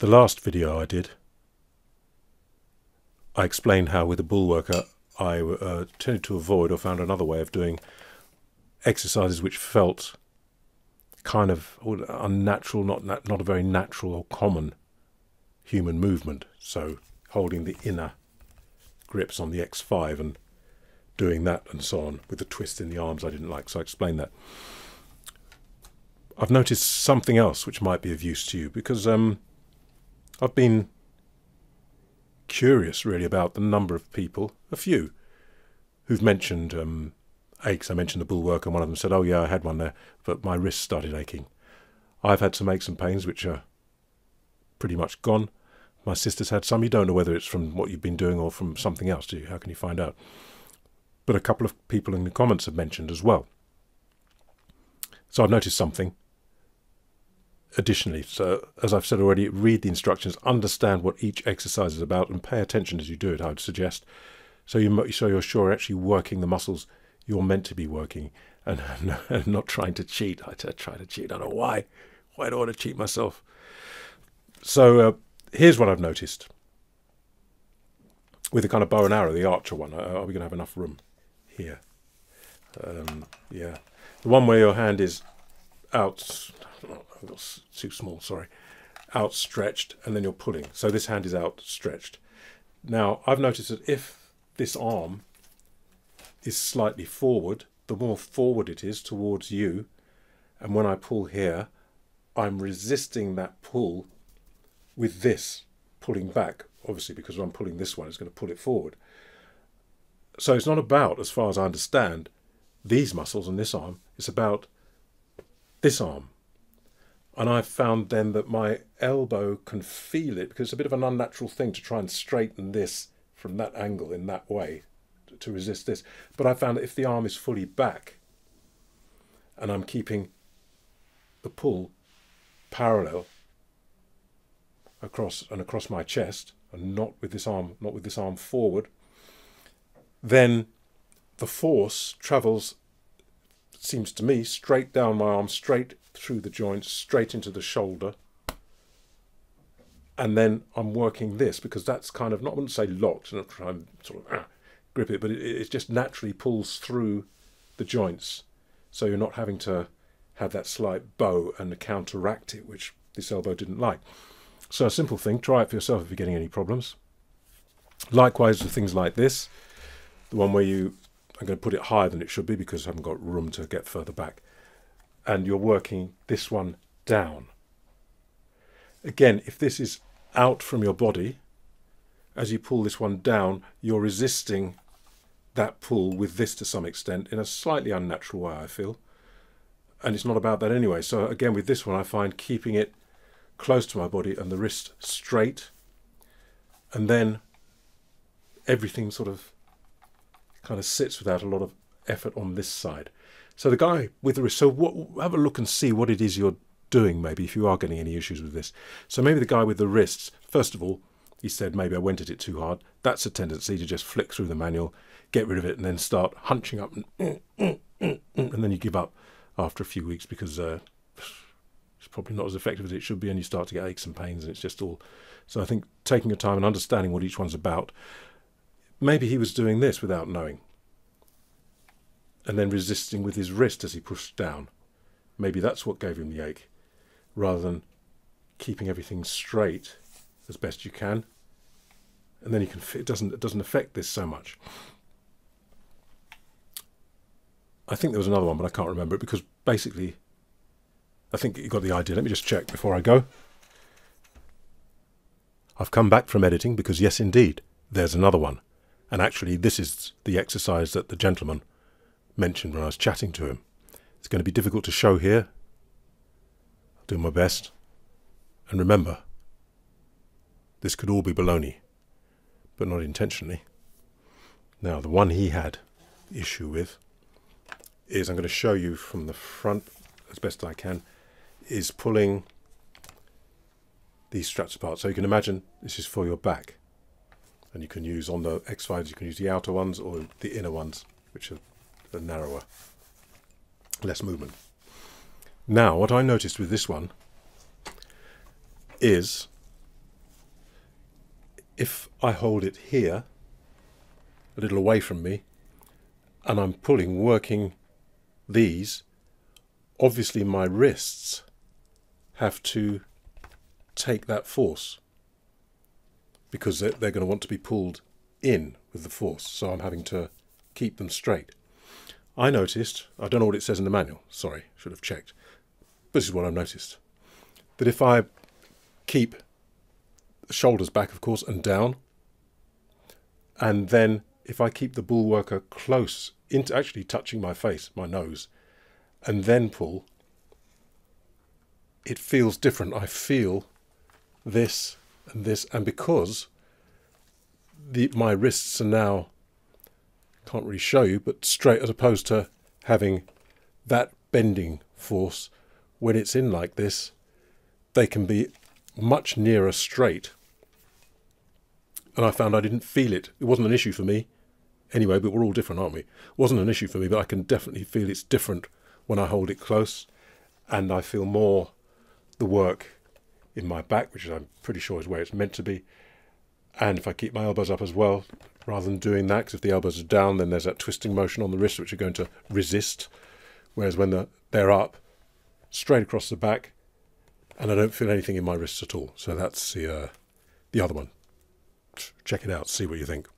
The last video I did, I explained how with the Bullworker I tended to avoid or found another way of doing exercises which felt kind of unnatural, not a very natural or common human movement. So holding the inner grips on the X5 and doing that and so on with the twist in the arms I didn't like, so I explained that. I've noticed something else which might be of use to you, because I've been curious really about the number of people, a few, who've mentioned aches. I mentioned the Bullworker, and one of them said, oh yeah, I had one there, but my wrist started aching. I've had some aches and pains which are pretty much gone. My sister's had some. You don't know whether it's from what you've been doing or from something else, do you? How can you find out? But a couple of people in the comments have mentioned as well. So I've noticed something additionally. So as I've said already, read the instructions, understand what each exercise is about, and pay attention as you do it, I would suggest. So you're sure you're actually working the muscles you're meant to be working, and not trying to cheat. I try to cheat. I don't know why. Why do I want to cheat myself? So here's what I've noticed. With the kind of bow and arrow, the archer one, are we going to have enough room here? Yeah. The one where your hand is out, too small, sorry, outstretched, and then you're pulling. So this hand is outstretched. Now, I've noticed that if this arm is slightly forward, the more forward it is towards you, and when I pull here, I'm resisting that pull with this pulling back, obviously, because when I'm pulling this one, it's going to pull it forward. So it's not about, as far as I understand, these muscles and this arm. It's about this arm. And I've found then that my elbow can feel it, because it's a bit of an unnatural thing to try and straighten this from that angle in that way to resist this. But I found that if the arm is fully back and I'm keeping the pull parallel across my chest, and not with this arm forward, then the force travels, seems to me, straight down my arm, straight through the joints, straight into the shoulder, and then I'm working this, because that's kind of, not, I wouldn't say locked, and I'm trying to sort of grip it, but it just naturally pulls through the joints, so you're not having to have that slight bow and counteract it, which this elbow didn't like. So a simple thing, try it for yourself if you're getting any problems. Likewise with things like this, the one where I'm going to put it higher than it should be because I haven't got room to get further back, and you're working this one down. Again, if this is out from your body, as you pull this one down, you're resisting that pull with this to some extent in a slightly unnatural way, I feel. And it's not about that anyway. So again, with this one, I find keeping it close to my body and the wrist straight, and then everything sort of kind of sits without a lot of effort on this side. So the guy with the wrist, so have a look and see what it is you're doing, maybe, if you are getting any issues with this. So maybe the guy with the wrists, first of all, he said maybe I went at it too hard. That's a tendency to just flick through the manual, get rid of it, and then start hunching up, and then you give up after a few weeks, because it's probably not as effective as it should be, and you start to get aches and pains, and it's just all. So I think taking your time and understanding what each one's about. Maybe he was doing this without knowing, and then resisting with his wrist as he pushed down. Maybe that's what gave him the ache, rather than keeping everything straight as best you can, and then you can. It doesn't affect this so much. I think there was another one, but I can't remember it, because basically, I think you got the idea. Let me just check before I go. I've come back from editing because, yes, indeed, there's another one. And actually, this is the exercise that the gentleman mentioned when I was chatting to him. It's going to be difficult to show here. I'll do my best. And remember, this could all be baloney, but not intentionally. Now, the one he had issue with is, I'm going to show you from the front as best I can, is pulling these straps apart. So you can imagine this is for your back. And you can use, on the X5s, you can use the outer ones or the inner ones, which are the narrower, less movement. Now, what I noticed with this one is if I hold it here, a little away from me, and I'm pulling, working these, obviously my wrists have to take that force because they're going to want to be pulled in with the force, so I'm having to keep them straight. I noticed, I don't know what it says in the manual, sorry, should have checked, but this is what I've noticed, that if I keep the shoulders back, of course, and down, and then if I keep the Bullworker close into actually touching my face, my nose, and then pull, it feels different. I feel this, and because my wrists are now, can't really show you, but straight, as opposed to having that bending force, when it's in like this, they can be much nearer straight. And I found I didn't feel it. It wasn't an issue for me anyway, but we're all different, aren't we? It wasn't an issue for me, but I can definitely feel it's different when I hold it close, and I feel more the work in my back, which I'm pretty sure is where it's meant to be. And if I keep my elbows up as well, rather than doing that, because if the elbows are down, then there's that twisting motion on the wrists which are going to resist, whereas when they're up, straight across the back, and I don't feel anything in my wrists at all. So that's the other one. Check it out, see what you think.